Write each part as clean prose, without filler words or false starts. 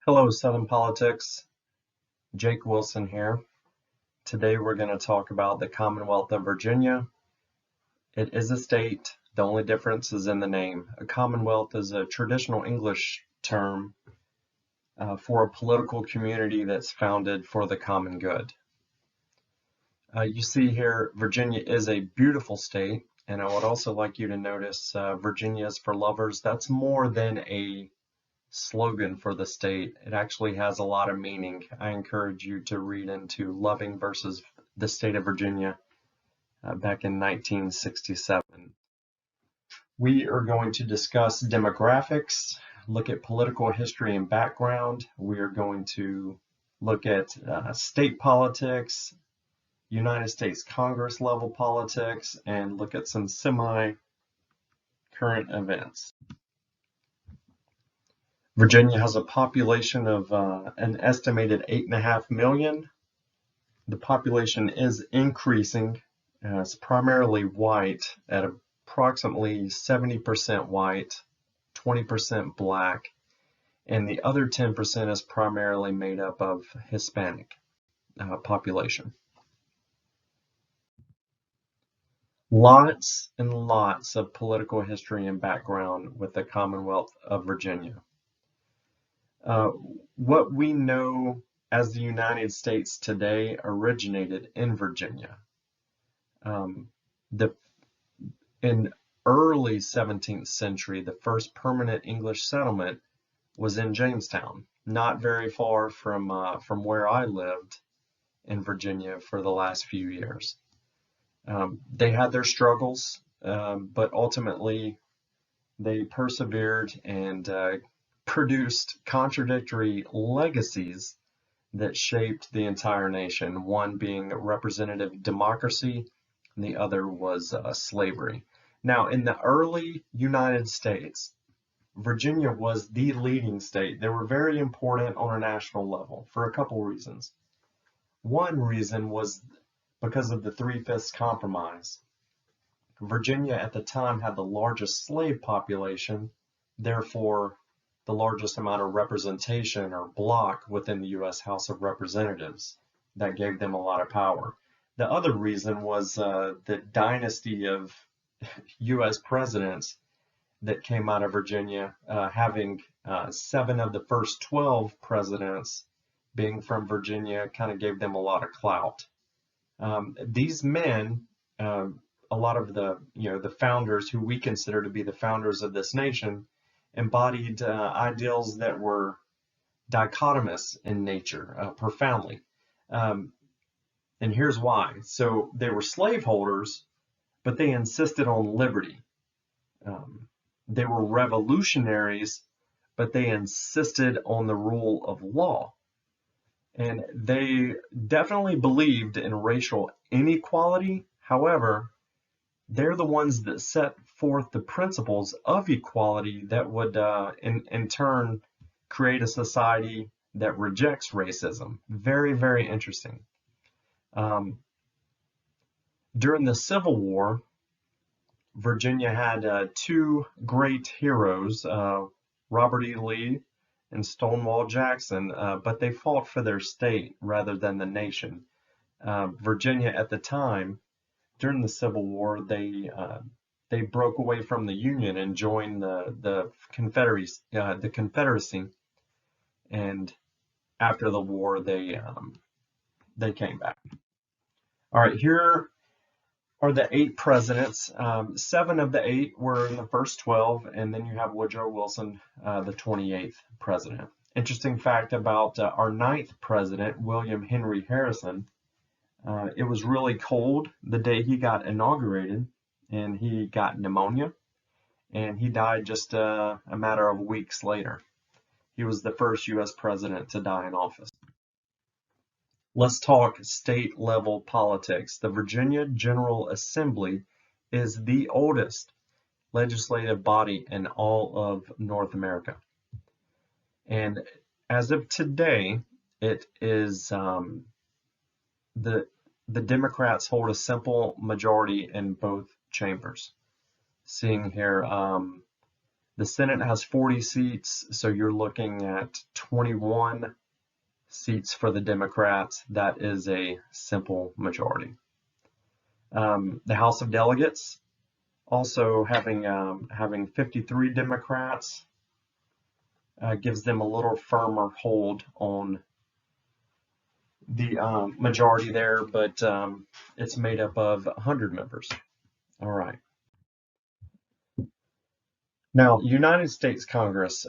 Hello, Southern Politics. Jake Wilson here. Today we're going to talk about the Commonwealth of Virginia. It is a state. The only difference is in the name. A commonwealth is a traditional English term for a political community that's founded for the common good. You see here, Virginia is a beautiful state, and I would also like you to notice Virginia is for lovers. That's more than a slogan for the state. It actually has a lot of meaning. I encourage you to read into Loving versus the State of Virginia back in 1967. We are going to discuss demographics, look at political history and background. We are going to look at state politics, United States Congress level politics, and look at some semi-current events. Virginia has a population of an estimated 8.5 million. The population is increasing. It's primarily white at approximately 70% white, 20% black, and the other 10% is primarily made up of Hispanic population. Lots and lots of political history and background with the Commonwealth of Virginia. What we know as the United States today originated in Virginia. In early 17th century, the first permanent English settlement was in Jamestown, not very far from where I lived in Virginia for the last few years. They had their struggles, but ultimately they persevered and produced contradictory legacies that shaped the entire nation, one being representative democracy, and the other was slavery. Now, in the early United States, Virginia was the leading state. They were very important on a national level for a couple reasons. One reason was because of the Three-Fifths Compromise. Virginia at the time had the largest slave population, therefore the largest amount of representation or block within the U.S. House of Representatives. That gave them a lot of power. The other reason was the dynasty of U.S. presidents that came out of Virginia, having 7 of the first 12 presidents being from Virginia kind of gave them a lot of clout. These men, a lot of the founders who we consider to be the founders of this nation, embodied ideals that were dichotomous in nature, profoundly. And here's why. So they were slaveholders, but they insisted on liberty. They were revolutionaries, but they insisted on the rule of law. And they definitely believed in racial inequality. However, they're the ones that set forth the principles of equality that would, in turn, create a society that rejects racism. Very, very interesting. During the Civil War, Virginia had 2 great heroes, Robert E. Lee and Stonewall Jackson, but they fought for their state rather than the nation. Virginia at the time, during the Civil War, they broke away from the Union and joined the Confederacy, and after the war, they came back. All right, here are the 8 presidents. 7 of the 8 were in the first 12, and then you have Woodrow Wilson, the 28th president. Interesting fact about our 9th president, William Henry Harrison. It was really cold the day he got inaugurated, and he got pneumonia, and he died just a matter of weeks later. He was the first U.S. president to die in office. Let's talk state level politics. The Virginia General Assembly is the oldest legislative body in all of North America. And as of today, it is the Democrats hold a simple majority in both chambers. Seeing here, The Senate has 40 seats, so you're looking at 21 seats for the Democrats. That is a simple majority. The House of Delegates also having 53 Democrats gives them a little firmer hold on the majority there, but it's made up of 100 members. All right. Now, United States Congress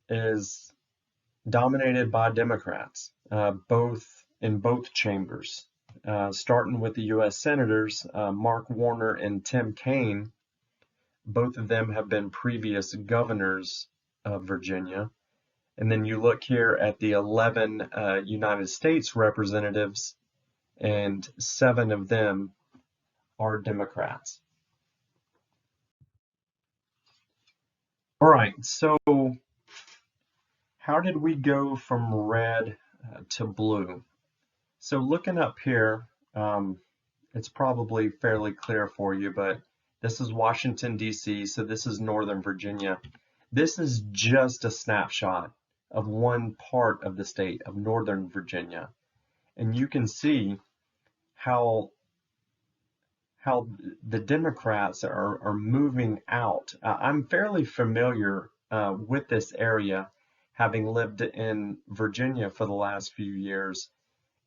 is dominated by Democrats, in both chambers. Starting with the U.S. Senators, Mark Warner and Tim Kaine, both of them have been previous governors of Virginia. And then you look here at the 11 United States representatives, and 7 of them are Democrats. All right, so how did we go from red to blue? So looking up here, it's probably fairly clear for you, but this is Washington, D.C., so this is Northern Virginia. This is just a snapshot of one part of the state of Northern Virginia. And you can see how the Democrats are moving out. I'm fairly familiar with this area, having lived in Virginia for the last few years.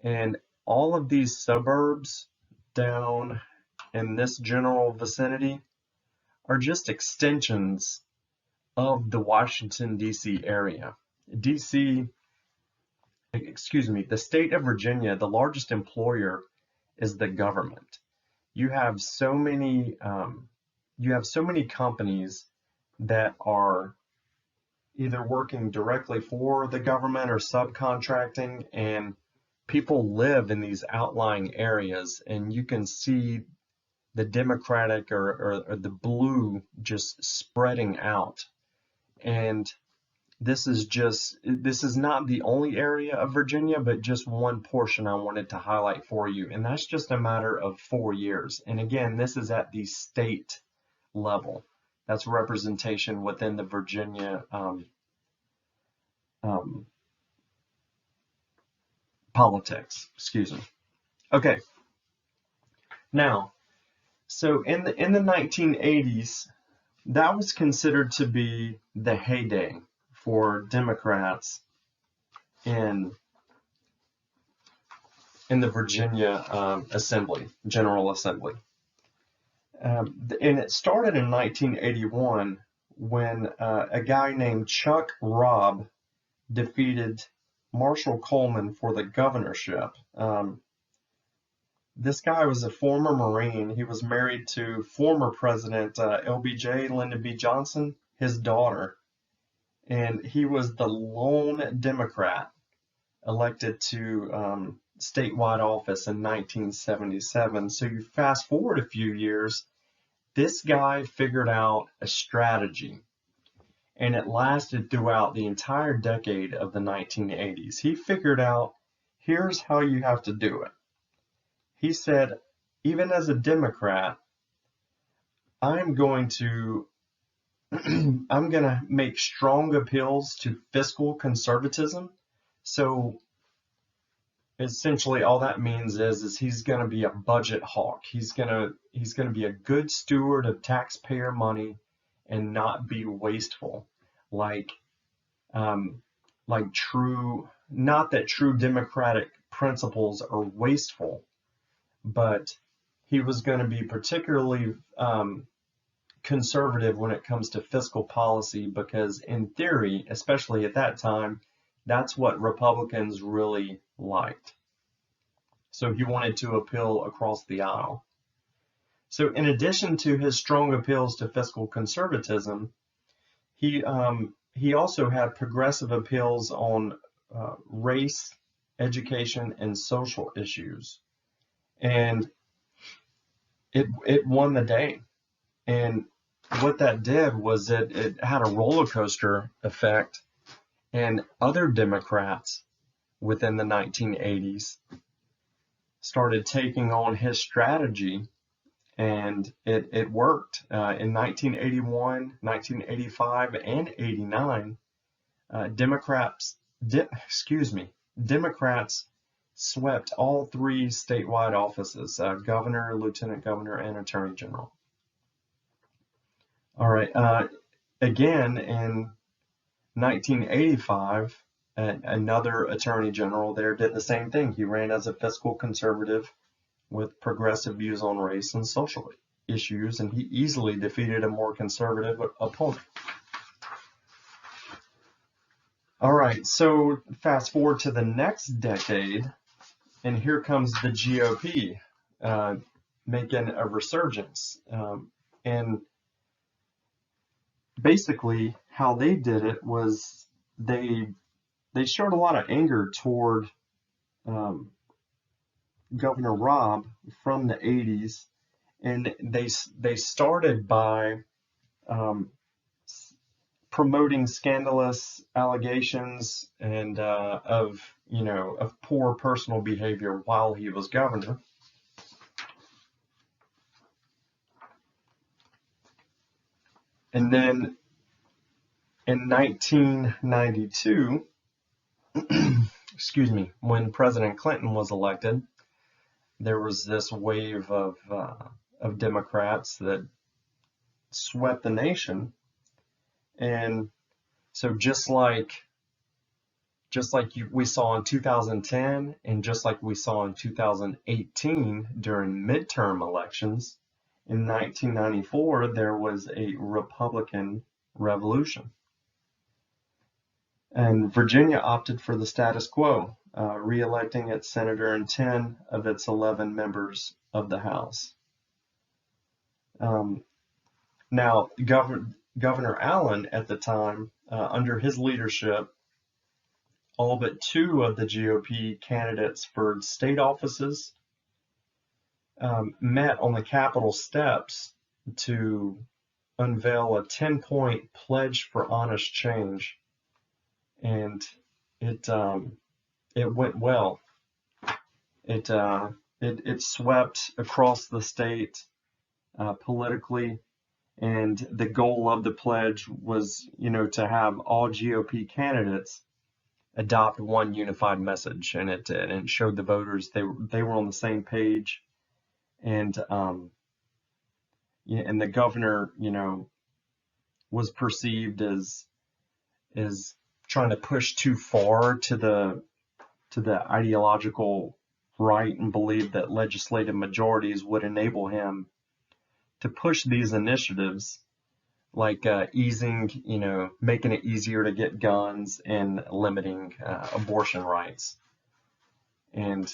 And all of these suburbs down in this general vicinity are just extensions of the Washington, D.C. area. The state of Virginia, the largest employer is the government. You have so many companies that are either working directly for the government or subcontracting, and people live in these outlying areas, and you can see the Democratic or the blue just spreading out. And this is not the only area of Virginia, but just one portion I wanted to highlight for you. And that's just a matter of 4 years. And again, this is at the state level. That's representation within the Virginia politics, excuse me. Okay. Now, so in the 1980s, that was considered to be the heyday for Democrats in the Virginia General Assembly. And it started in 1981 when a guy named Chuck Robb defeated Marshall Coleman for the governorship. This guy was a former Marine. He was married to former President LBJ, Lyndon B. Johnson, his daughter. And he was the lone Democrat elected to statewide office in 1977. So you fast forward a few years, this guy figured out a strategy, and it lasted throughout the entire decade of the 1980s. He figured out, here's how you have to do it. He said, even as a Democrat, I'm going to make strong appeals to fiscal conservatism. So essentially all that means is he's going to be a budget hawk. He's going to be a good steward of taxpayer money and not be wasteful like true, not that true democratic principles are wasteful, but he was going to be particularly conservative when it comes to fiscal policy, because in theory, especially at that time, that's what Republicans really liked. So he wanted to appeal across the aisle. So in addition to his strong appeals to fiscal conservatism, he also had progressive appeals on race, education, and social issues. And it won the day. And what that did was it had a roller coaster effect, and other Democrats within the 1980s started taking on his strategy and it worked. In 1981, 1985, and 89, Democrats swept all three statewide offices, governor, lieutenant governor, and attorney general. All right. Again, in 1985, another attorney general there did the same thing. He ran as a fiscal conservative with progressive views on race and social issues, and he easily defeated a more conservative opponent. All right, so fast forward to the next decade, and here comes the GOP making a resurgence. And basically, how they did it was they showed a lot of anger toward Governor Robb from the 80s, and they started by promoting scandalous allegations and of poor personal behavior while he was governor. And then in 1992, excuse me, when President Clinton was elected, there was this wave of Democrats that swept the nation. And so just like we saw in 2010, and just like we saw in 2018 during midterm elections, in 1994 there was a Republican revolution. And Virginia opted for the status quo, re-electing its senator and 10 of its 11 members of the House. Now, Governor Allen at the time, under his leadership, all but 2 of the GOP candidates for state offices met on the Capitol steps to unveil a 10-point pledge for honest change, and it went well. It swept across the state politically. And the goal of the pledge was, to have all GOP candidates adopt one unified message, and it showed the voters they were on the same page. And and the governor, was perceived as trying to push too far to the ideological right, and believed that legislative majorities would enable him to push these initiatives, like making it easier to get guns and limiting abortion rights. And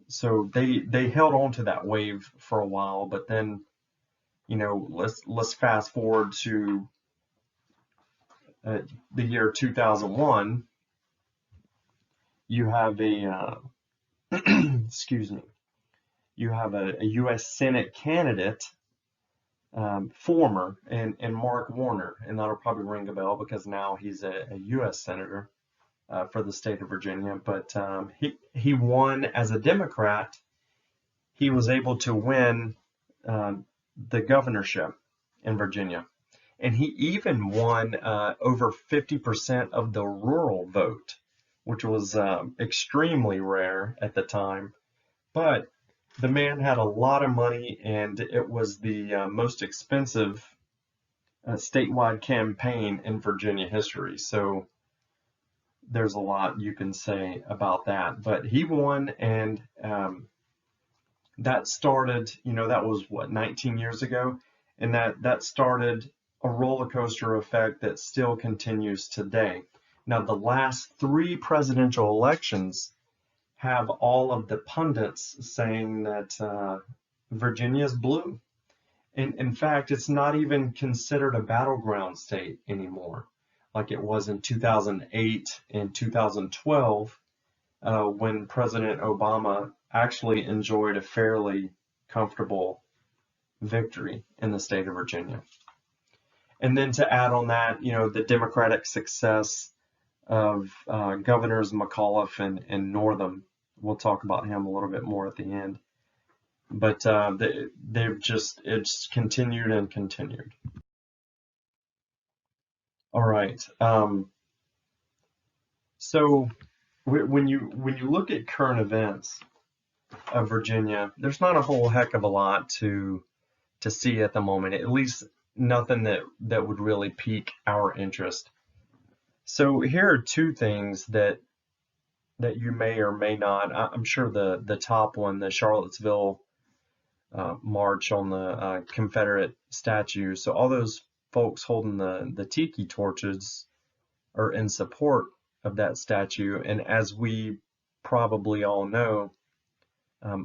so they held on to that wave for a while, but then, let's fast forward to the year 2001. You have excuse me. You have a U.S. Senate candidate, former, and Mark Warner, and that'll probably ring a bell because now he's a U.S. Senator for the state of Virginia. But he won as a Democrat. He was able to win the governorship in Virginia, and he even won over 50% of the rural vote, which was extremely rare at the time. But the man had a lot of money, and it was the most expensive statewide campaign in Virginia history. So there's a lot you can say about that. But he won, and that started, that was 19 years ago, and that started a roller coaster effect that still continues today. Now, the last 3 presidential elections have all of the pundits saying that Virginia's blue. And in fact, it's not even considered a battleground state anymore, like it was in 2008 and 2012, when President Obama actually enjoyed a fairly comfortable victory in the state of Virginia. And then to add on that, the Democratic success of Governors McAuliffe and Northam. We'll talk about him a little bit more at the end. but it's continued and continued. All right. So when you look at current events of Virginia, there's not a whole heck of a lot to see at the moment. At least nothing that would really pique our interest. So here are two things that you may or may not. I'm sure the top one, the Charlottesville march on the Confederate statue. So all those folks holding the tiki torches are in support of that statue. And as we probably all know,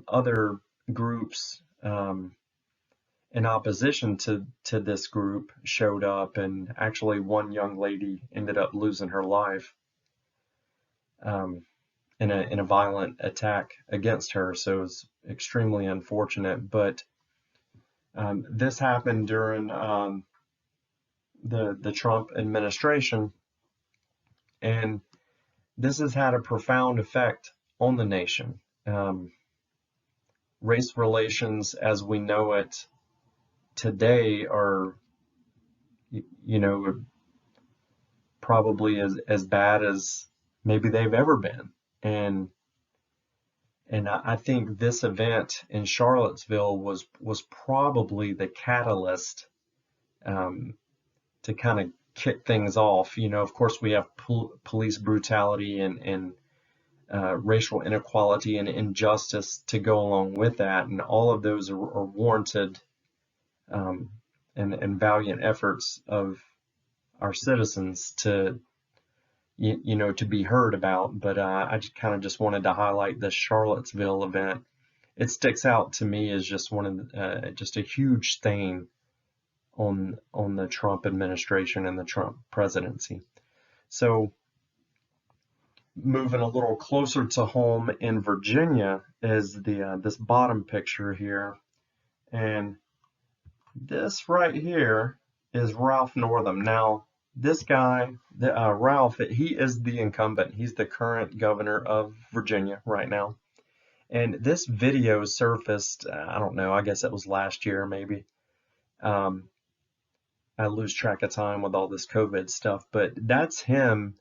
other groups in opposition to this group showed up, and actually one young lady ended up losing her life in a violent attack against her. So it was extremely unfortunate. But this happened during the Trump administration, and this has had a profound effect on the nation. Race relations as we know it today are, probably as bad as maybe they've ever been. And I think this event in Charlottesville was probably the catalyst to kind of kick things off. Of course, we have police brutality and racial inequality and injustice to go along with that, and all of those are warranted and valiant efforts of our citizens to to be heard about. But I just wanted to highlight the Charlottesville event. It sticks out to me as just just a huge stain on the Trump administration and the Trump presidency. So moving a little closer to home in Virginia is this bottom picture here, and this right here is Ralph Northam. Now, this guy, Ralph, he is the incumbent. He's the current governor of Virginia right now. And this video surfaced, I don't know, I guess it was last year maybe. I lose track of time with all this COVID stuff, but that's him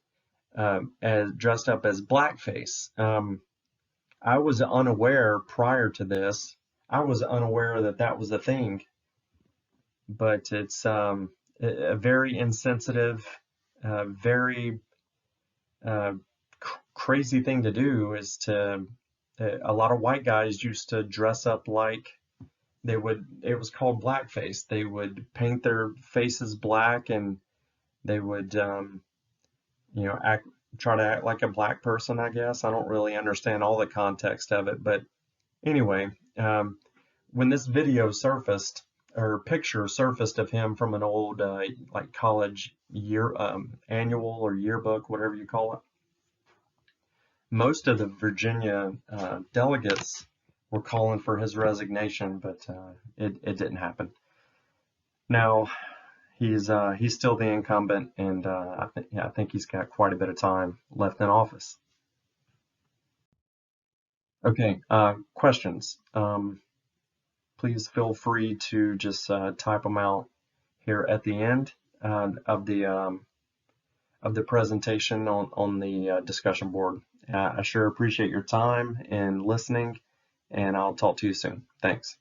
as dressed up as blackface. I was unaware prior to this. I was unaware that was a thing, but it's a very insensitive, very crazy thing to do. Is to a lot of white guys used to dress up like it was called blackface. They would paint their faces black, and they would try to act like a black person, I guess. I don't really understand all the context of it, but anyway, when this video surfaced, or picture surfaced of him from an old like college year annual or yearbook, whatever you call it, most of the Virginia delegates were calling for his resignation, but it didn't happen. Now he's still the incumbent, and I think he's got quite a bit of time left in office. Okay, questions. Please feel free to just type them out here at the end of the presentation on the discussion board. I sure appreciate your time and listening, and I'll talk to you soon. Thanks.